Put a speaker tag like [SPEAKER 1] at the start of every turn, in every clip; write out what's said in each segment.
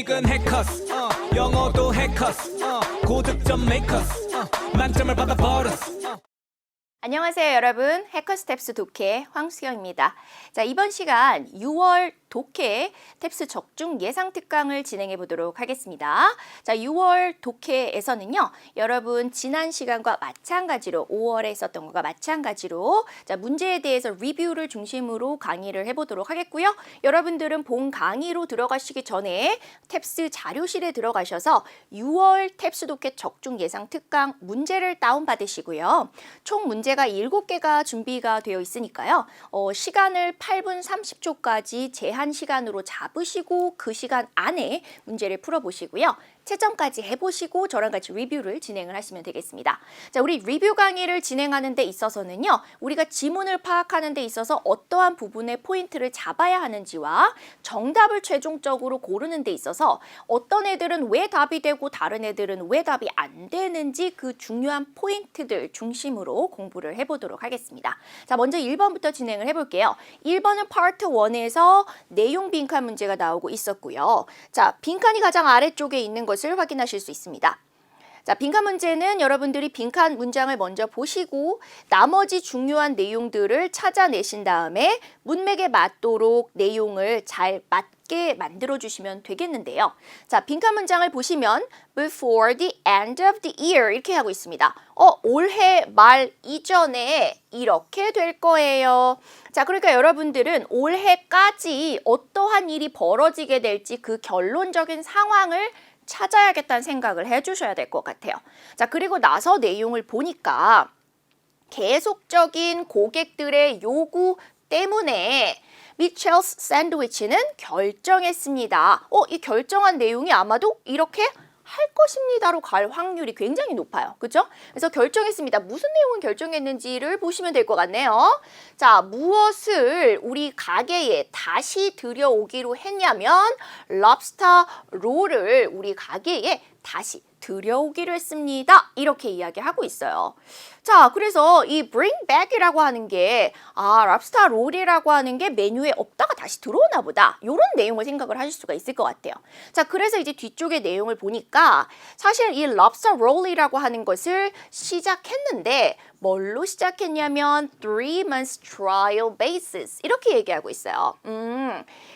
[SPEAKER 1] 수익은 해커스 영어도 해커스 고득점 메이커스 만점을 받아버렸어.
[SPEAKER 2] 안녕하세요 여러분, 해커스텝스 독해 황수경입니다. 자, 이번 시간 6월 독해 탭스 적중 예상 특강을 진행해 보도록 하겠습니다. 자, 6월 독해에서는요, 여러분 지난 시간과 마찬가지로 5월에 있었던 것과 마찬가지로 자, 문제에 대해서 리뷰를 중심으로 강의를 해보도록 하겠고요. 여러분들은 본 강의로 들어가시기 전에 탭스 자료실에 들어가셔서 6월 탭스 독해 적중 예상 특강 문제를 다운받으시고요. 총 문제가 7개가 준비가 되어 있으니까요. 시간을 8분 30초까지 제한 시간으로 잡으시고 그 시간 안에 문제를 풀어보시고요. 채점까지 해보시고 저랑 같이 리뷰를 진행을 하시면 되겠습니다. 자, 우리 리뷰 강의를 진행하는 데 있어서는요, 우리가 지문을 파악하는 데 있어서 어떠한 부분에 포인트를 잡아야 하는지와 정답을 최종적으로 고르는 데 있어서 어떤 애들은 왜 답이 되고 다른 애들은 왜 답이 안 되는지 그 중요한 포인트들 중심으로 공부를 해보도록 하겠습니다. 자, 먼저 1번부터 진행을 해볼게요. 1번은 파트 1에서 내용 빈칸 문제가 나오고 있었고요. 자, 빈칸이 가장 아래쪽에 있는 것을 확인하실 수 있습니다. 자, 빈칸 문제는 여러분들이 빈칸 문장을 먼저 보시고 나머지 중요한 내용들을 찾아내신 다음에 문맥에 맞도록 내용을 잘 맞게 만들어 주시면 되겠는데요. 자, 빈칸 문장을 보시면 before the end of the year 이렇게 하고 있습니다. 올해 말 이전에 이렇게 될 거예요. 자, 그러니까 여러분들은 올해까지 어떠한 일이 벌어지게 될지 그 결론적인 상황을 찾아야겠다는 생각을 해주셔야 될 것 같아요. 자, 그리고 나서 내용을 보니까 계속적인 고객들의 요구 때문에 미첼스 샌드위치는 결정했습니다. 이 결정한 내용이 아마도 이렇게 할 것입니다로 갈 확률이 굉장히 높아요. 그죠? 그래서 결정했습니다. 무슨 내용을 결정했는지를 보시면 될 것 같네요. 자, 무엇을 우리 가게에 다시 들여오기로 했냐면 럽스터 롤을 우리 가게에 다시 들여오기로 했습니다. 이렇게 이야기하고 있어요. 자, 그래서 이 bring back이라고 하는 게 랍스터 롤이라고 하는 게 메뉴에 없다가 다시 들어오나 보다. 이런 내용을 생각을 하실 수가 있을 것 같아요. 자, 그래서 이제 뒤쪽의 내용을 보니까 사실 이 랍스터 롤이라고 하는 것을 시작했는데 뭘로 시작했냐면 3 months trial basis 이렇게 얘기하고 있어요.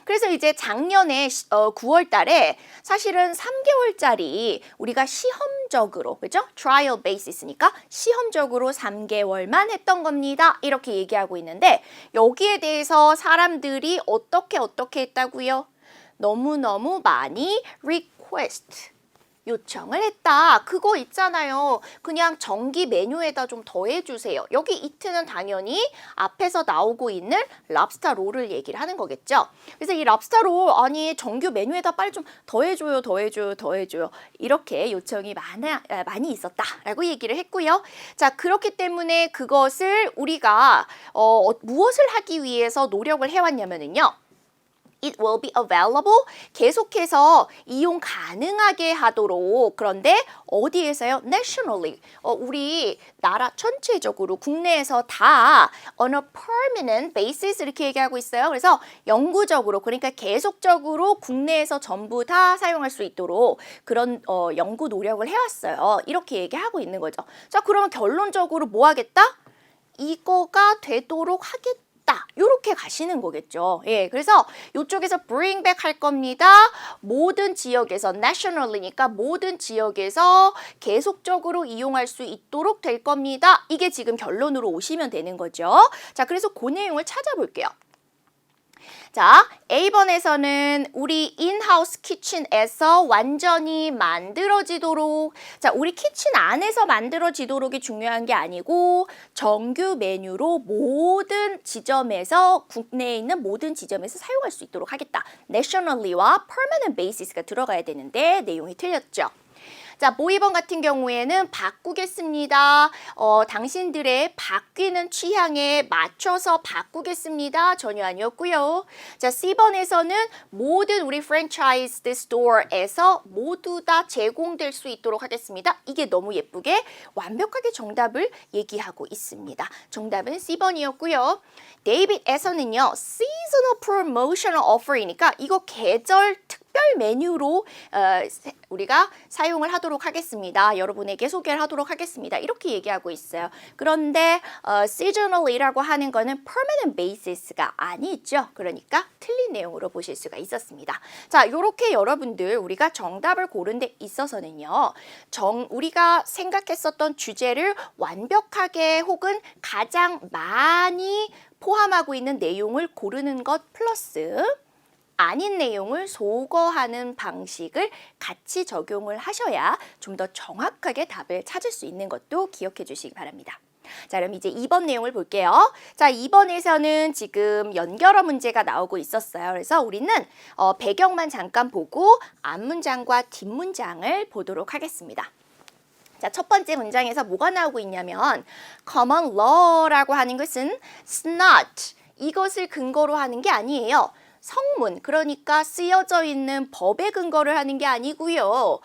[SPEAKER 2] 그래서 이제 작년에 9월 달에 사실은 3개월짜리 우리가 시험적으로, 그죠? trial basis니까 시험적으로 3개월만 했던 겁니다. 이렇게 얘기하고 있는데 여기에 대해서 사람들이 어떻게 했다고요? 너무너무 많이 request 요청을 했다. 그거 있잖아요. 그냥 정기 메뉴에다 좀 더해주세요. 여기 이트는 당연히 앞에서 나오고 있는 랍스터 롤을 얘기를 하는 거겠죠. 그래서 이 랍스터 롤 아니 정규 메뉴에다 빨리 좀 더해줘요. 이렇게 요청이 많이 있었다라고 얘기를 했고요. 자, 그렇기 때문에 그것을 우리가 무엇을 하기 위해서 노력을 해왔냐면요. It will be available. 계속해서 이용 가능하게 하도록. 그런데 어디에서요? Nationally. 우리 나라 전체적으로 국내에서 다 on a permanent basis 이렇게 얘기하고 있어요. 그래서 영구적으로, 그러니까 계속적으로 국내에서 전부 다 사용할 수 있도록 그런 연구 노력을 해왔어요. 이렇게 얘기하고 있는 거죠. 자, 그러면 결론적으로 뭐 하겠다? 이거가 되도록 하겠다. 이렇게 가시는 거겠죠. 예, 그래서 이쪽에서 bring back 할 겁니다. 모든 지역에서 nationally니까 모든 지역에서 계속적으로 이용할 수 있도록 될 겁니다. 이게 지금 결론으로 오시면 되는 거죠. 자, 그래서 그 내용을 찾아볼게요. 자, A번에서는 우리 인하우스 키친에서 완전히 만들어지도록, 자, 우리 키친 안에서 만들어지도록이 중요한 게 아니고 정규 메뉴로 모든 지점에서, 국내에 있는 모든 지점에서 사용할 수 있도록 하겠다. Nationally와 permanent basis가 들어가야 되는데 내용이 틀렸죠. 자, 모의번 같은 경우에는 바꾸겠습니다. 당신들의 바뀌는 취향에 맞춰서 바꾸겠습니다. 전혀 아니었고요. 자, C번에서는 모든 우리 프랜차이즈 스토어에서 모두 다 제공될 수 있도록 하겠습니다. 이게 너무 예쁘게 완벽하게 정답을 얘기하고 있습니다. 정답은 C번이었고요. 데이빗에서는요, seasonal promotional offer이니까 이거 계절 특 특별 메뉴로 우리가 사용을 하도록 하겠습니다. 여러분에게 소개를 하도록 하겠습니다. 이렇게 얘기하고 있어요. 그런데 seasonally라고 하는 거는 permanent basis가 아니죠. 그러니까 틀린 내용으로 보실 수가 있었습니다. 자, 이렇게 여러분들 우리가 정답을 고른 데 있어서는요. 우리가 생각했었던 주제를 완벽하게 혹은 가장 많이 포함하고 있는 내용을 고르는 것 플러스 아닌 내용을 소거하는 방식을 같이 적용을 하셔야 좀 더 정확하게 답을 찾을 수 있는 것도 기억해 주시기 바랍니다. 자, 그럼 이제 2번 내용을 볼게요. 자, 2번에서는 지금 연결어 문제가 나오고 있었어요. 그래서 우리는 배경만 잠깐 보고 앞문장과 뒷문장을 보도록 하겠습니다. 자, 첫 번째 문장에서 뭐가 나오고 있냐면 common law라고 하는 것은 not 이것을 근거로 하는 게 아니에요. 성문, 그러니까 쓰여져 있는 법에 근거를 하는 게 아니고요.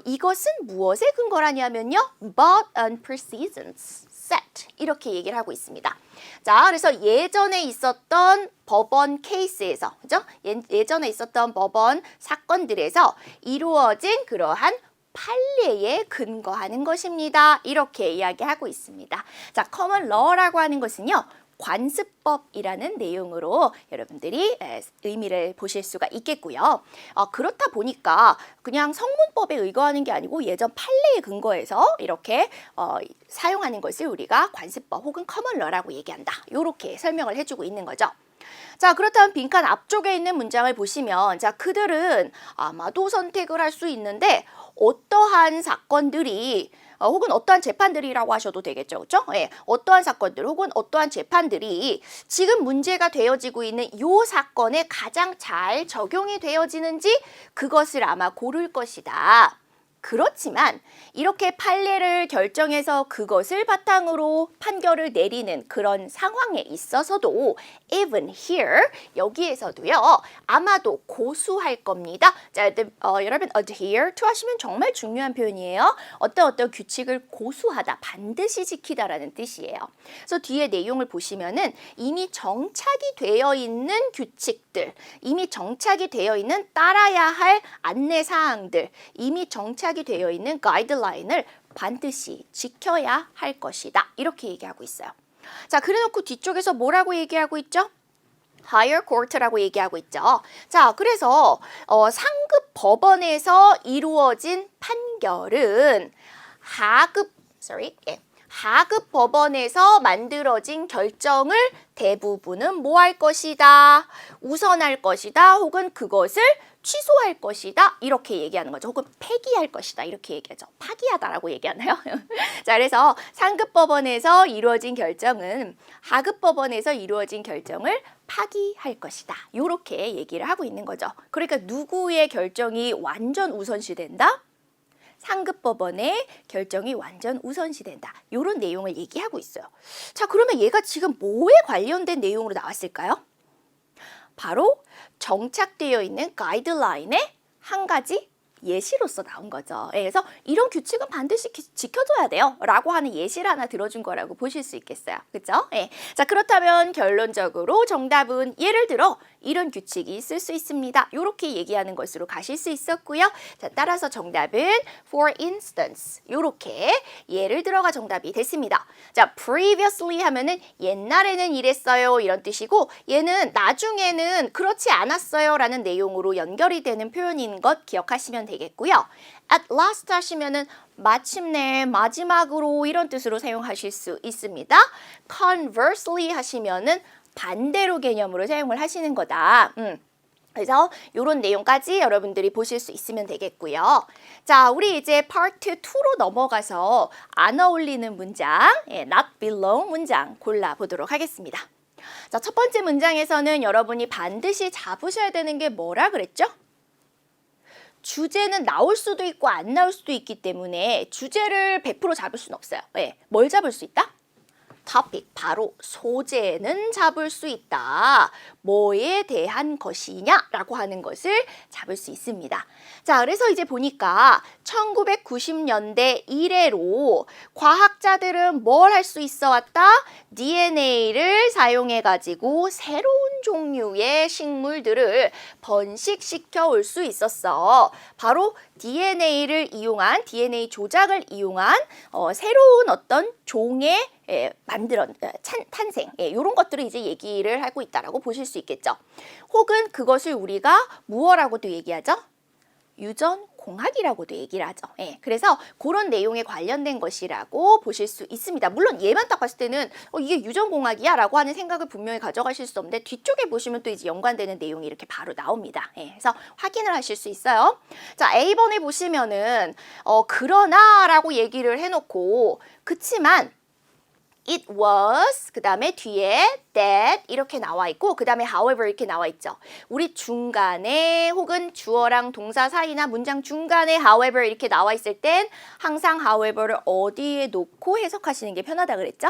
[SPEAKER 2] 이것은 무엇에 근거를 하냐면요. but on precedents set 이렇게 얘기를 하고 있습니다. 자, 그래서 예전에 있었던 법원 케이스에서, 그죠? 예전에 있었던 법원 사건들에서 이루어진 그러한 판례에 근거하는 것입니다. 이렇게 이야기하고 있습니다. 자, common law라고 하는 것은요. 관습법이라는 내용으로 여러분들이 의미를 보실 수가 있겠고요. 그렇다 보니까 그냥 성문법에 의거하는 게 아니고 예전 판례에 근거해서 이렇게 사용하는 것을 우리가 관습법 혹은 커먼러라고 얘기한다. 이렇게 설명을 해주고 있는 거죠. 자, 그렇다면 빈칸 앞쪽에 있는 문장을 보시면 자, 그들은 아마도 선택을 할 수 있는데 어떠한 사건들이 혹은 어떠한 재판들이라고 하셔도 되겠죠. 그렇죠? 예, 어떠한 사건들 혹은 어떠한 재판들이 지금 문제가 되어지고 있는 이 사건에 가장 잘 적용이 되어지는지 그것을 아마 고를 것이다. 그렇지만 이렇게 판례를 결정해서 그것을 바탕으로 판결을 내리는 그런 상황에 있어서도 even here 여기에서도요 아마도 고수할 겁니다. 자, 여러분 adhere to 하시면 정말 중요한 표현이에요. 어떤 규칙을 고수하다 반드시 지키다라는 뜻이에요. 그래서 뒤에 내용을 보시면은 이미 정착이 되어 있는 규칙들, 이미 정착이 되어 있는 따라야 할 안내 사항들, 이미 정착이 되어 있는 가이드라인을 반드시 지켜야 할 것이다. 이렇게 얘기하고 있어요. 자, 그래놓고 뒤쪽에서 뭐라고 얘기하고 있죠? higher court라고 얘기하고 있죠. 자, 그래서 상급 법원에서 이루어진 판결은 하급 법원에서 만들어진 결정을 대부분은 뭐 할 것이다? 우선할 것이다. 혹은 그것을 취소할 것이다. 이렇게 얘기하는 거죠. 혹은 폐기할 것이다. 이렇게 얘기하죠. 파기하다라고 얘기하나요? 자, 그래서 상급 법원에서 이루어진 결정은 하급 법원에서 이루어진 결정을 파기할 것이다. 이렇게 얘기를 하고 있는 거죠. 그러니까 누구의 결정이 완전 우선시된다? 상급 법원의 결정이 완전 우선시된다. 이런 내용을 얘기하고 있어요. 자, 그러면 얘가 지금 뭐에 관련된 내용으로 나왔을까요? 바로 정착되어 있는 가이드라인의 한 가지 예시로서 나온 거죠. 그래서 이런 규칙은 반드시 지켜줘야 돼요 라고 하는 예시를 하나 들어준 거라고 보실 수 있겠어요. 그렇죠? 예. 자, 그렇다면 결론적으로 정답은 예를 들어 이런 규칙이 있을 수 있습니다. 이렇게 얘기하는 것으로 가실 수 있었고요. 자, 따라서 정답은 for instance 이렇게 예를 들어가 정답이 됐습니다. 자, previously 하면은 옛날에는 이랬어요 이런 뜻이고 얘는 나중에는 그렇지 않았어요 라는 내용으로 연결이 되는 표현인 것 기억하시면 되겠고요. at last 하시면은 마침내 마지막으로 이런 뜻으로 사용하실 수 있습니다. conversely 하시면은 반대로 개념으로 사용을 하시는 거다. 그래서 이런 내용까지 여러분들이 보실 수 있으면 되겠고요. 자, 우리 이제 파트 2로 넘어가서 안 어울리는 문장, not belong 문장 골라보도록 하겠습니다. 자, 첫 번째 문장에서는 여러분이 반드시 잡으셔야 되는 게 뭐라 그랬죠? 주제는 나올 수도 있고 안 나올 수도 있기 때문에 주제를 100% 잡을 수는 없어요. 뭘 잡을 수 있다? topic, 바로 소재는 잡을 수 있다. 뭐에 대한 것이냐라고 하는 것을 잡을 수 있습니다. 자, 그래서 이제 보니까 1990년대 이래로 과학자들은 뭘 할 수 있어 왔다? DNA를 사용해 가지고 새로운 종류의 식물들을 번식시켜 올 수 있었어. 바로 DNA를 이용한, DNA 조작을 이용한 새로운 어떤 종의 탄생, 이런 것들을 이제 얘기를 하고 있다라고 보실 수 있겠죠. 혹은 그것을 우리가 무엇라고도 얘기하죠? 유전공학이라고도 얘기를 하죠. 그래서 그런 내용에 관련된 것이라고 보실 수 있습니다. 물론 얘만 딱 봤을 때는 이게 유전공학이야 라고 하는 생각을 분명히 가져가실 수 없는데 뒤쪽에 보시면 또 이제 연관되는 내용이 이렇게 바로 나옵니다. 그래서 확인을 하실 수 있어요. 자, A번에 보시면은 그러나 라고 얘기를 해놓고 그치만 it was, 그 다음에 뒤에 that 이렇게 나와 있고 그 다음에 however 이렇게 나와 있죠. 우리 중간에 혹은 주어랑 동사 사이나 문장 중간에 however 이렇게 나와 있을 땐 항상 however를 어디에 놓고 해석하시는 게 편하다 그랬죠?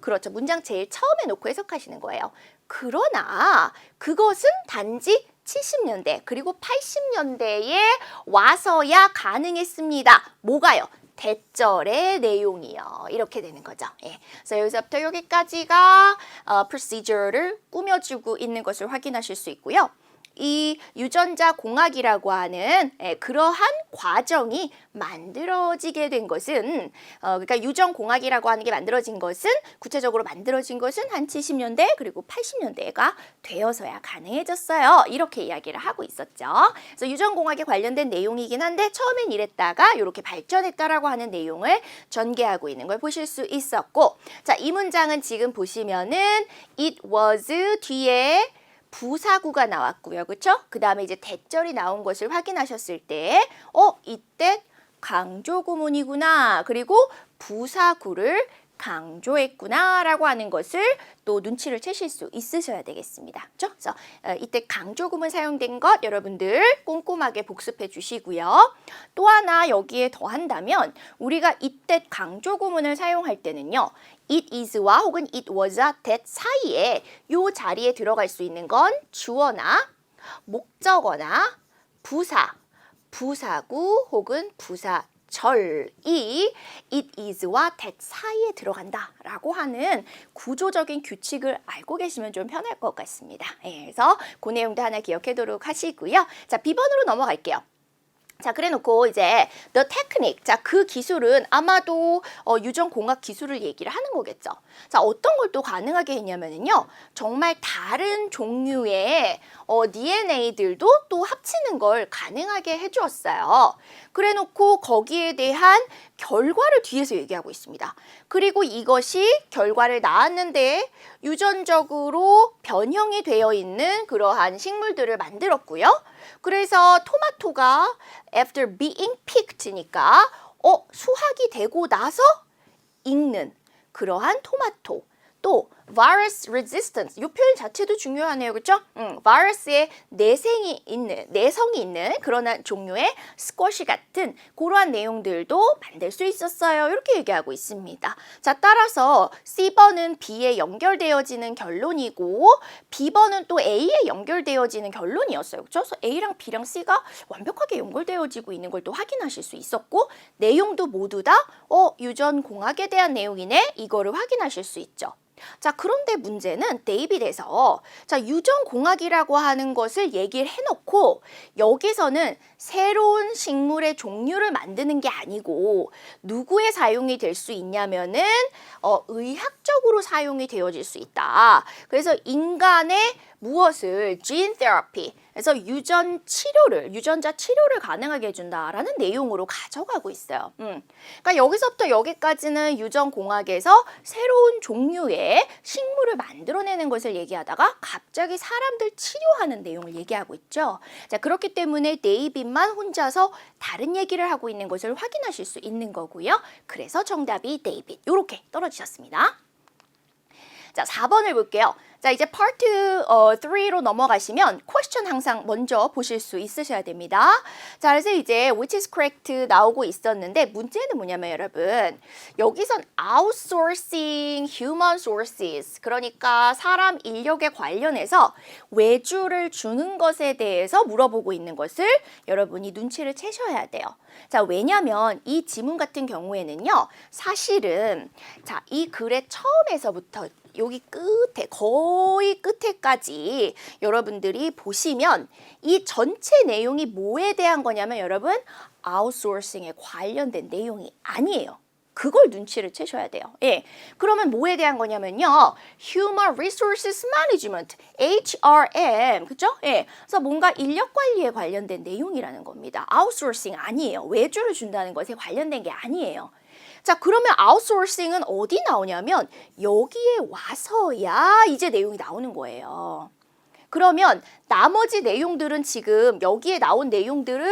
[SPEAKER 2] 그렇죠. 문장 제일 처음에 놓고 해석하시는 거예요. 그러나 그것은 단지 70년대 그리고 80년대에 와서야 가능했습니다. 뭐가요? 대절의 내용이요. 이렇게 되는 거죠. 그래서 여기서부터 여기까지가 procedure를 꾸며주고 있는 것을 확인하실 수 있고요. 이 유전자 공학이라고 하는 그러한 과정이 만들어지게 된 것은 그러니까 유전 공학이라고 하는 게 만들어진 것은 구체적으로 만들어진 것은 한 70년대 그리고 80년대가 되어서야 가능해졌어요. 이렇게 이야기를 하고 있었죠. 그래서 유전 공학에 관련된 내용이긴 한데 처음엔 이랬다가 이렇게 발전했다라고 하는 내용을 전개하고 있는 걸 보실 수 있었고, 자, 이 문장은 지금 보시면은 it was 뒤에 부사구가 나왔고요. 그렇죠? 그 다음에 이제 대절이 나온 것을 확인하셨을 때 이때 강조 구문이구나. 그리고 부사구를 강조했구나 라고 하는 것을 또 눈치를 채실 수 있으셔야 되겠습니다. 그렇죠? 그래서 이때 강조 구문 사용된 것 여러분들 꼼꼼하게 복습해 주시고요. 또 하나 여기에 더한다면 우리가 이때 강조 구문을 사용할 때는요. it is와 혹은 it was와 that 사이에 요 자리에 들어갈 수 있는 건 주어나 목적어나 부사, 부사구 혹은 부사절이 it is와 that 사이에 들어간다라고 하는 구조적인 규칙을 알고 계시면 좀 편할 것 같습니다. 그래서 그 내용도 하나 기억하도록 하시고요. 자, B번으로 넘어갈게요. 자, 그래 놓고 이제 the technique, 자, 그 기술은 아마도 유전공학 기술을 얘기를 하는 거겠죠. 자, 어떤 걸 또 가능하게 했냐면요. 정말 다른 종류의 DNA들도 또 합치는 걸 가능하게 해주었어요. 그래 놓고 거기에 대한 결과를 뒤에서 얘기하고 있습니다. 그리고 이것이 결과를 낳았는데 유전적으로 변형이 되어 있는 그러한 식물들을 만들었고요. 그래서 토마토가 after being picked니까 수확이 되고 나서 익는 그러한 토마토. 또 virus resistance, 이 표현 자체도 중요하네요. 그렇죠? 바이러스의 내성이 있는 그런 종류의 스쿼시 같은 그러한 내용들도 만들 수 있었어요. 이렇게 얘기하고 있습니다. 자, 따라서 C번은 B에 연결되어지는 결론이고 B번은 또 A에 연결되어지는 결론이었어요. 그렇죠? 그래서 A랑 B랑 C가 완벽하게 연결되어지고 있는 걸 또 확인하실 수 있었고 내용도 모두 다 유전공학에 대한 내용이네. 이거를 확인하실 수 있죠. 자, 그런데 문제는 데이빗에서 유전공학이라고 하는 것을 얘기를 해놓고 여기서는 새로운 식물의 종류를 만드는 게 아니고 누구에 사용이 될 수 있냐면은 의학적으로 사용이 되어질 수 있다. 그래서 인간의 무엇을 gene therapy, 그래서 유전자 치료를 가능하게 해준다라는 내용으로 가져가고 있어요. 그러니까 여기서부터 여기까지는 유전공학에서 새로운 종류의 식물을 만들어내는 것을 얘기하다가 갑자기 사람들 치료하는 내용을 얘기하고 있죠. 자, 그렇기 때문에 데이빗만 혼자서 다른 얘기를 하고 있는 것을 확인하실 수 있는 거고요. 그래서 정답이 데이빗. 이렇게 떨어지셨습니다. 자, 4번을 볼게요. 자, 이제 파트 3로 넘어가시면 question 항상 먼저 보실 수 있으셔야 됩니다. 자, 그래서 이제 which is correct 나오고 있었는데 문제는 뭐냐면 여러분 여기선 outsourcing human sources 그러니까 사람 인력에 관련해서 외주를 주는 것에 대해서 물어보고 있는 것을 여러분이 눈치를 채셔야 돼요. 자, 왜냐면 이 지문 같은 경우에는요. 사실은 자, 이 글의 처음에서부터 여기 끝에 거의 끝에까지 여러분들이 보시면 이 전체 내용이 뭐에 대한 거냐면 여러분 아웃소싱에 관련된 내용이 아니에요. 그걸 눈치를 채셔야 돼요. 예. 그러면 뭐에 대한 거냐면요. Human Resources Management, HRM. 그죠? 예. 그래서 뭔가 인력 관리에 관련된 내용이라는 겁니다. 아웃소싱 아니에요. 외주를 준다는 것에 관련된 게 아니에요. 자, 그러면 아웃소싱은 어디 나오냐면 여기에 와서야 이제 내용이 나오는 거예요. 그러면 나머지 내용들은 지금 여기에 나온 내용들은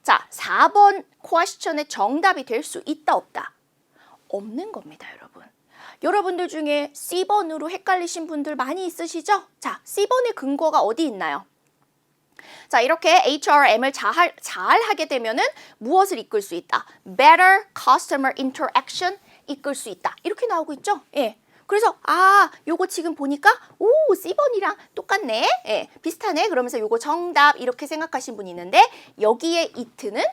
[SPEAKER 2] 자, 4번 퀘스천의 정답이 될 수 있다 없다? 없는 겁니다, 여러분. 여러분들 중에 C번으로 헷갈리신 분들 많이 있으시죠? 자, C번의 근거가 어디 있나요? 자, 이렇게 HRM을 잘 하게 되면은 무엇을 이끌 수 있다? Better Customer Interaction 이끌 수 있다. 이렇게 나오고 있죠? 예. 그래서 요거 지금 보니까 오, C번이랑 똑같네. 예, 비슷하네. 그러면서 요거 정답 이렇게 생각하신 분이 있는데 여기에 it는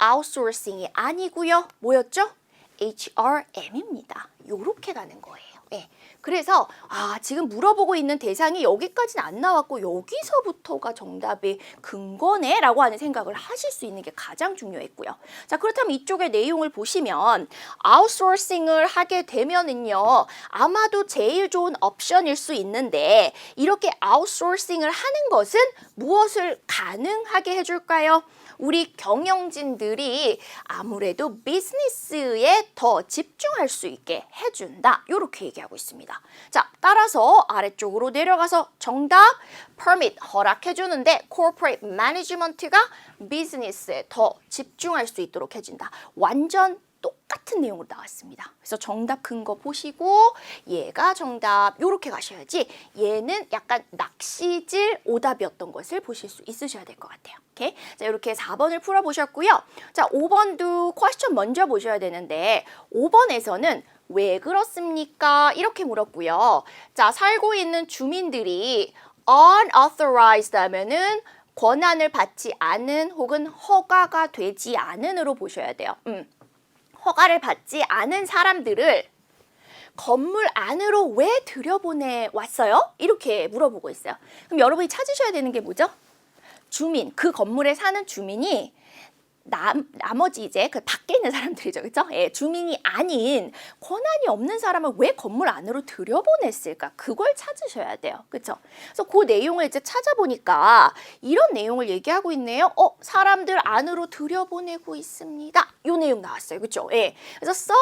[SPEAKER 2] outsourcing이 아니고요. 뭐였죠? HRM입니다. 요렇게 가는 거예요. 예. 그래서 지금 물어보고 있는 대상이 여기까지는 안 나왔고 여기서부터가 정답의 근거네 라고 하는 생각을 하실 수 있는 게 가장 중요했고요. 자, 그렇다면 이쪽의 내용을 보시면 아웃소싱을 하게 되면은요 아마도 제일 좋은 옵션일 수 있는데 이렇게 아웃소싱을 하는 것은 무엇을 가능하게 해줄까요? 우리 경영진들이 아무래도 비즈니스에 더 집중할 수 있게 해준다. 이렇게 얘기하고 있습니다. 자, 따라서 아래쪽으로 내려가서 정답 permit 허락해주는데 corporate management가 비즈니스에 더 집중할 수 있도록 해준다. 완전 똑같은 내용으로 나왔습니다. 그래서 정답 근거 보시고 얘가 정답 이렇게 가셔야지 얘는 약간 낚시질 오답이었던 것을 보실 수 있으셔야 될 것 같아요. 오케이? 자, 이렇게 4번을 풀어보셨고요. 자, 5번도 퀘스천 먼저 보셔야 되는데 5번에서는 왜 그렇습니까? 이렇게 물었고요. 자, 살고 있는 주민들이 unauthorized 하면은 권한을 받지 않은 혹은 허가가 되지 않은으로 보셔야 돼요. 허가를 받지 않은 사람들을 건물 안으로 왜 들여보내 왔어요? 이렇게 물어보고 있어요. 그럼 여러분이 찾으셔야 되는 게 뭐죠? 주민, 그 건물에 사는 주민이 나머지 이제 그 밖에 있는 사람들이죠, 그렇죠? 예, 주민이 아닌 권한이 없는 사람을 왜 건물 안으로 들여보냈을까? 그걸 찾으셔야 돼요, 그렇죠? 그래서 그 내용을 이제 찾아보니까 이런 내용을 얘기하고 있네요. 사람들 안으로 들여보내고 있습니다. 이 내용 나왔어요, 그렇죠? 예, 그래서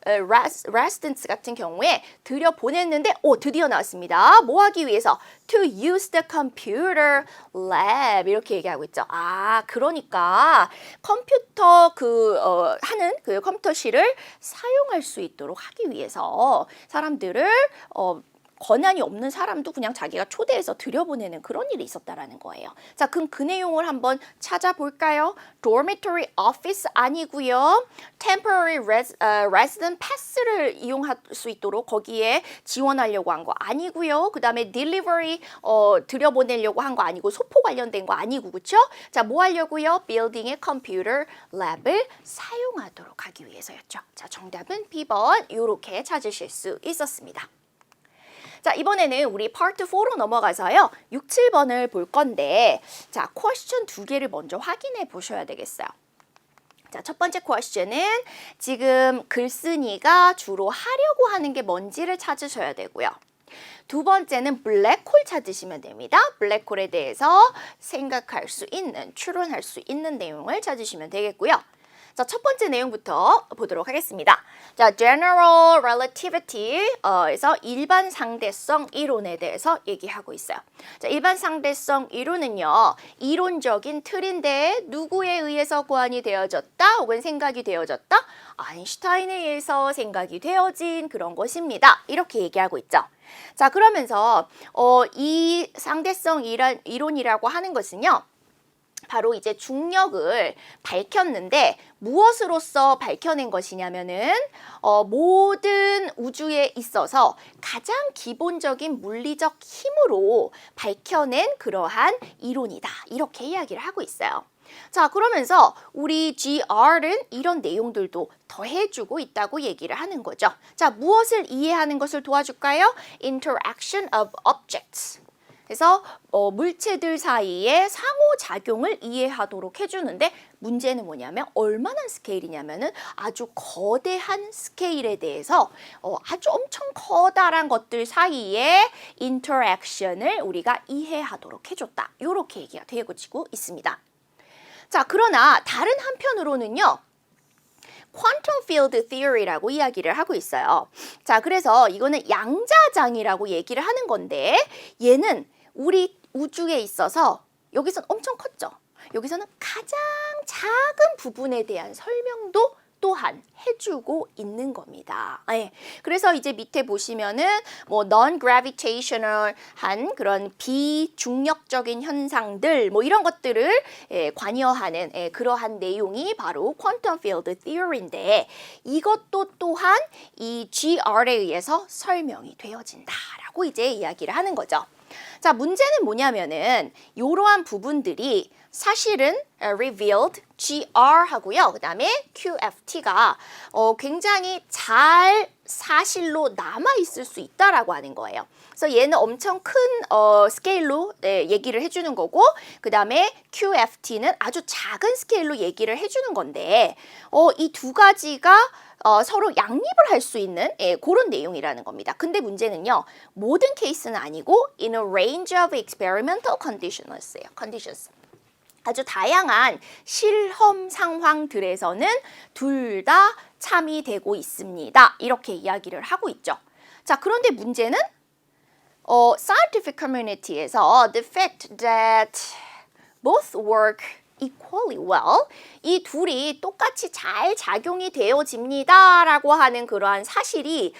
[SPEAKER 2] some residents 같은 경우에 들여보냈는데, 드디어 나왔습니다. 뭐 하기 위해서? To use the computer lab 이렇게 얘기하고 있죠. 그러니까 컴퓨터 하는 그 컴퓨터실을 사용할 수 있도록 하기 위해서 사람들을 권한이 없는 사람도 그냥 자기가 초대해서 들여보내는 그런 일이 있었다라는 거예요. 자, 그럼 그 내용을 한번 찾아볼까요? Dormitory office 아니고요. Temporary resident pass를 이용할 수 있도록 거기에 지원하려고 한 거 아니고요. 그 다음에 delivery 들여보내려고 한 거 아니고 소포 관련된 거 아니고 그렇죠? 자, 뭐 하려고요? Building의 computer lab을 사용하도록 하기 위해서였죠. 자, 정답은 B번 이렇게 찾으실 수 있었습니다. 자, 이번에는 우리 파트 4로 넘어가서요. 6, 7번을 볼 건데 자, 퀘스천 두 개를 먼저 확인해 보셔야 되겠어요. 자, 첫 번째 퀘스천은 지금 글쓴이가 주로 하려고 하는 게 뭔지를 찾으셔야 되고요. 두 번째는 블랙홀 찾으시면 됩니다. 블랙홀에 대해서 생각할 수 있는, 추론할 수 있는 내용을 찾으시면 되겠고요. 자, 첫 번째 내용부터 보도록 하겠습니다. 자, General Relativity에서 일반 상대성 이론에 대해서 얘기하고 있어요. 자, 일반 상대성 이론은요, 이론적인 틀인데 누구에 의해서 고안이 되어졌다 혹은 생각이 되어졌다? 아인슈타인에 의해서 생각이 되어진 그런 것입니다. 이렇게 얘기하고 있죠. 자, 그러면서 이 상대성 이론이라고 하는 것은요, 바로 이제 중력을 밝혔는데 무엇으로서 밝혀낸 것이냐면은 모든 우주에 있어서 가장 기본적인 물리적 힘으로 밝혀낸 그러한 이론이다. 이렇게 이야기를 하고 있어요. 자, 그러면서 우리 GR은 이런 내용들도 더해주고 있다고 얘기를 하는 거죠. 자, 무엇을 이해하는 것을 도와줄까요? Interaction of objects. 그래서 물체들 사이의 상호작용을 이해하도록 해주는데 문제는 뭐냐면 얼마나 스케일이냐면은 아주 거대한 스케일에 대해서 아주 엄청 커다란 것들 사이의 인터랙션을 우리가 이해하도록 해줬다. 이렇게 얘기가 되어지고 있습니다. 자, 그러나 다른 한편으로는요. 퀀텀 필드 티어리라고 이야기를 하고 있어요. 자, 그래서 이거는 양자장이라고 얘기를 하는 건데 얘는 우리 우주에 있어서 여기서는 엄청 컸죠. 여기서는 가장 작은 부분에 대한 설명도 또한 해주고 있는 겁니다. 네. 그래서 이제 밑에 보시면은 뭐 non-gravitational한 그런 비중력적인 현상들 뭐 이런 것들을 관여하는 그러한 내용이 바로 quantum field theory인데 이것도 또한 이 GR에 의해서 설명이 되어진다라고 이제 이야기를 하는 거죠. 자, 문제는 뭐냐면은 이러한 부분들이 사실은 revealed, GR하고요. 그 다음에 QFT가 굉장히 잘 사실로 남아있을 수 있다라고 하는 거예요. 그래서 얘는 엄청 큰 스케일로 얘기를 해주는 거고 그 다음에 QFT는 아주 작은 스케일로 얘기를 해주는 건데 이 두 가지가 서로 양립을 할 수 있는 그런 내용이라는 겁니다. 근데 문제는요. 모든 케이스는 아니고 in a range of experimental conditions. 아주 다양한 실험 상황들에서는 둘 다 참이되고 있습니다. 이렇게 이야기를 하고 있죠. 자, 그런데 문제는 scientific community에서 the fact that both work equally well 이 둘이 똑같이 잘 작용이 되어집니다 라고 하는 그러한 사실은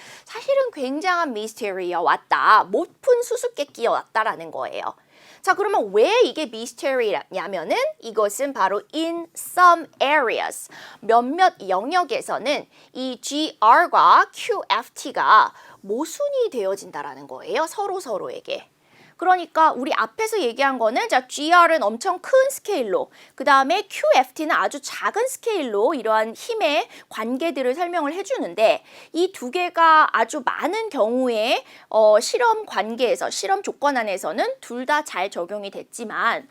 [SPEAKER 2] 굉장한 미스테리어 왔다. 못 푼 수수께끼 왔다라는 거예요. 자, 그러면 왜 이게 미스테리냐면은 이것은 바로 in some areas 몇몇 영역에서는 이 GR과 QFT가 모순이 되어진다라는 거예요. 서로에게. 그러니까 우리 앞에서 얘기한 거는 자, GR은 엄청 큰 스케일로 그 다음에 QFT는 아주 작은 스케일로 이러한 힘의 관계들을 설명을 해주는데 이 두 개가 아주 많은 경우에 실험 관계에서 실험 조건 안에서는 둘 다 잘 적용이 됐지만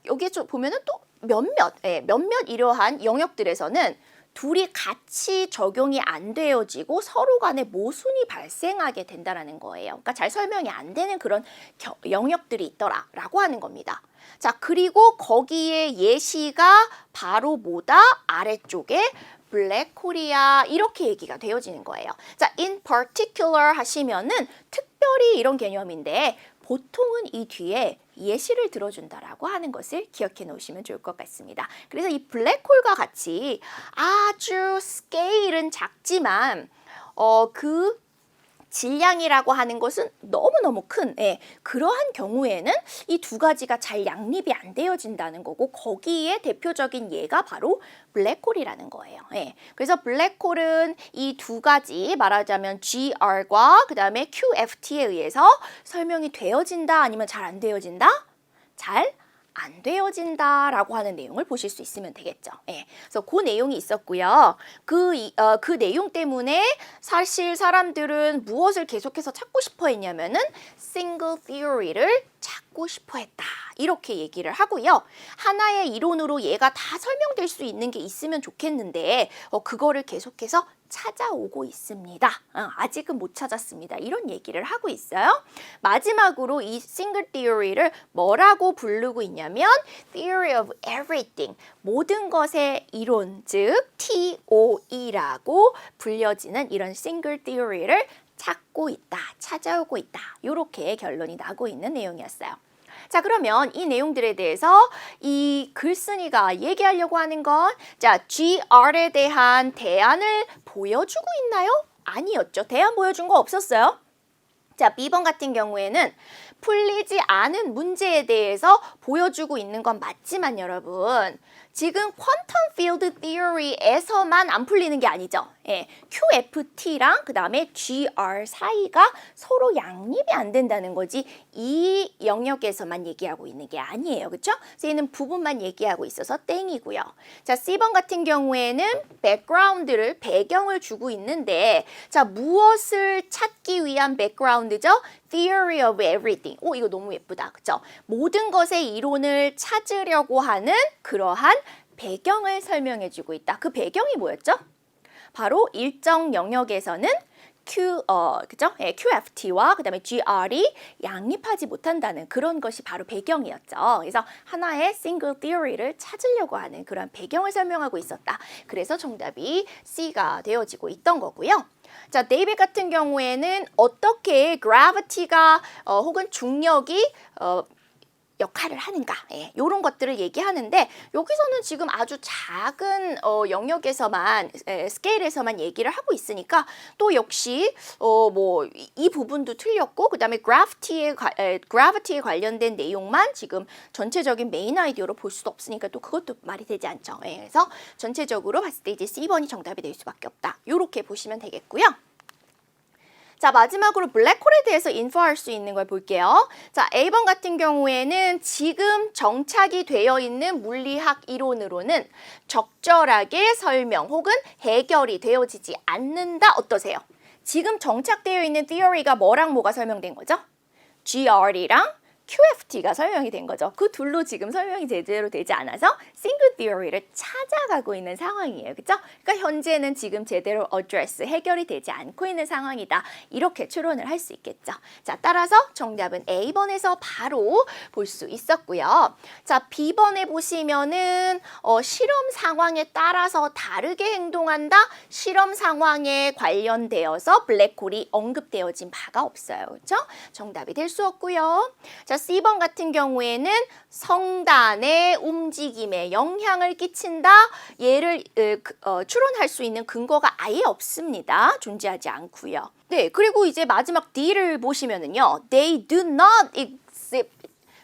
[SPEAKER 2] 여기에 좀 보면은 또 몇몇 이러한 영역들에서는 둘이 같이 적용이 안 되어지고 서로 간에 모순이 발생하게 된다는 거예요. 그러니까 잘 설명이 안 되는 그런 영역들이 있더라라고 하는 겁니다. 자, 그리고 거기에 예시가 바로 뭐다? 아래쪽에 블랙홀이야 이렇게 얘기가 되어지는 거예요. 자, in particular 하시면은 특별히 이런 개념인데 보통은 이 뒤에 예시를 들어준다라고 하는 것을 기억해 놓으시면 좋을 것 같습니다. 그래서 이 블랙홀과 같이 아주 스케일은 작지만 그 질량이라고 하는 것은 너무너무 큰 그러한 경우에는 이 두 가지가 잘 양립이 안 되어진다는 거고 거기에 대표적인 예가 바로 블랙홀이라는 거예요. 그래서 블랙홀은 이 두 가지 말하자면 GR과 그 다음에 QFT에 의해서 설명이 되어진다 아니면 잘 안 되어진다? 잘 안 되어진다라고 하는 내용을 보실 수 있으면 되겠죠. 그래서 그 내용이 있었고요. 그 내용 때문에 사실 사람들은 무엇을 계속해서 찾고 싶어 했냐면은 single theory를 찾고 찾고 싶어 했다. 이렇게 얘기를 하고요. 하나의 이론으로 얘가 다 설명될 수 있는 게 있으면 좋겠는데 그거를 계속해서 찾아오고 있습니다. 아직은 못 찾았습니다. 이런 얘기를 하고 있어요. 마지막으로 이 싱글 티어리를 뭐라고 부르고 있냐면 Theory of Everything, 모든 것의 이론, 즉 TOE라고 불려지는 이런 싱글 티어리를 찾고 있다, 찾아오고 있다. 이렇게 결론이 나고 있는 내용이었어요. 자, 그러면 이 내용들에 대해서 이 글쓴이가 얘기하려고 하는 건 자, GR에 대한 대안을 보여주고 있나요? 아니었죠. 대안 보여준 거 없었어요. 자, B번 같은 경우에는 풀리지 않은 문제에 대해서 보여주고 있는 건 맞지만 여러분, 지금 퀀텀 필드 티어리에서만 안 풀리는 게 아니죠. 예, QFT랑 그 다음에 GR 사이가 서로 양립이 안 된다는 거지 이 영역에서만 얘기하고 있는 게 아니에요. 그렇죠? 그래서 얘는 부분만 얘기하고 있어서 땡이고요. 자, C번 같은 경우에는 백그라운드를, 배경을 주고 있는데 자, 무엇을 찾기 위한 백그라운드죠? Theory of everything. 오, 이거 너무 예쁘다. 그죠? 모든 것의 이론을 찾으려고 하는 그러한 배경을 설명해 주고 있다. 그 배경이 뭐였죠? 바로 일정 영역에서는 그죠? 예, QFT와 그 다음에 GR이 양립하지 못한다는 그런 것이 바로 배경이었죠. 그래서 하나의 싱글 티어리를 찾으려고 하는 그런 배경을 설명하고 있었다. 그래서 정답이 C가 되어지고 있던 거고요. 자, 데이빗 같은 경우에는 어떻게 gravity가 혹은 중력이 역할을 하는가, 예, 이런 것들을 얘기하는데 여기서는 지금 아주 작은 영역에서만 스케일에서만 얘기를 하고 있으니까 또 역시 뭐 이 부분도 틀렸고 그 다음에 gravity에 관련된 내용만 지금 전체적인 메인 아이디어로 볼 수도 없으니까 또 그것도 말이 되지 않죠. 예, 그래서 전체적으로 봤을 때 이제 C번이 정답이 될 수밖에 없다. 이렇게 보시면 되겠고요. 자, 마지막으로 블랙홀에 대해서 인포할 수 있는 걸 볼게요. 자, A번 같은 경우에는 지금 정착이 되어 있는 물리학 이론으로는 적절하게 설명 혹은 해결이 되어지지 않는다. 어떠세요? 지금 정착되어 있는 theory가 뭐랑 뭐가 설명된 거죠? GR이랑 QFT가 설명이 된 거죠. 그 둘로 지금 설명이 제대로 되지 않아서 싱글 티어리를 찾아가고 있는 상황이에요. 그렇죠? 그러니까 현재는 지금 제대로 address, 해결이 되지 않고 있는 상황이다. 이렇게 추론을 할 수 있겠죠. 자, 따라서 정답은 A번에서 바로 볼 수 있었고요. 자, B번에 보시면은 실험 상황에 따라서 다르게 행동한다. 실험 상황에 관련되어서 블랙홀이 언급되어진 바가 없어요. 그렇죠? 정답이 될 수 없고요. 자, C번 같은 경우에는 성단의 움직임에 영향을 끼친다. 얘를 추론할 수 있는 근거가 아예 없습니다. 존재하지 않고요. 네, 그리고 이제 마지막 D를 보시면은요. They do not exhibit.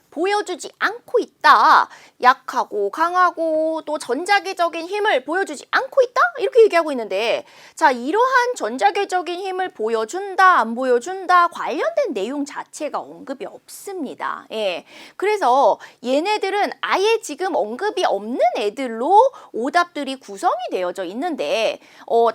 [SPEAKER 2] 보여주지 않고 있다. 약하고 강하고 또 전자계적인 힘을 보여주지 않고 있다? 이렇게 얘기하고 있는데 자, 이러한 전자계적인 힘을 보여준다, 안 보여준다 관련된 내용 자체가 언급이 없습니다. 예. 그래서 얘네들은 아예 지금 언급이 없는 애들로 오답들이 구성이 되어져 있는데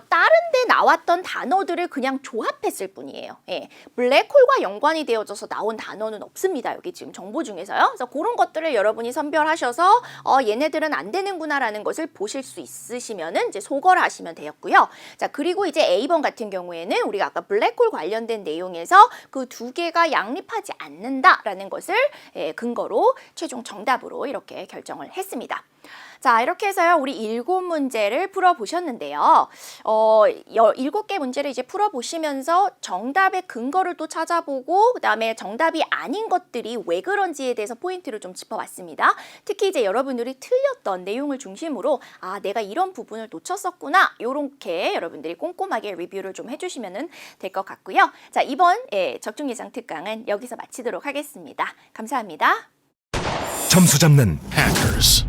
[SPEAKER 2] 다른 데 나왔던 단어들을 그냥 조합했을 뿐이에요. 예. 블랙홀과 연관이 되어져서 나온 단어는 없습니다. 여기 지금 정보 중에서 그래서 그런 것들을 여러분이 선별하셔서 얘네들은 안 되는구나라는 것을 보실 수 있으시면은 이제 소거를 하시면 되었고요. 자, 그리고 이제 A번 같은 경우에는 우리가 아까 블랙홀 관련된 내용에서 그 두 개가 양립하지 않는다라는 것을 근거로 최종 정답으로 이렇게 결정을 했습니다. 자, 이렇게 해서요, 우리 7문제를 풀어보셨는데요. 7개 문제를 이제 풀어보시면서 정답의 근거를 또 찾아보고, 그 다음에 정답이 아닌 것들이 왜 그런지에 대해서 포인트를 좀 짚어봤습니다. 특히 이제 여러분들이 틀렸던 내용을 중심으로, 아, 내가 이런 부분을 놓쳤었구나. 요렇게 여러분들이 꼼꼼하게 리뷰를 좀 해주시면 될 것 같고요. 자, 이번 적중예상 특강은 여기서 마치도록 하겠습니다. 감사합니다.
[SPEAKER 3] 점수 잡는 Hackers.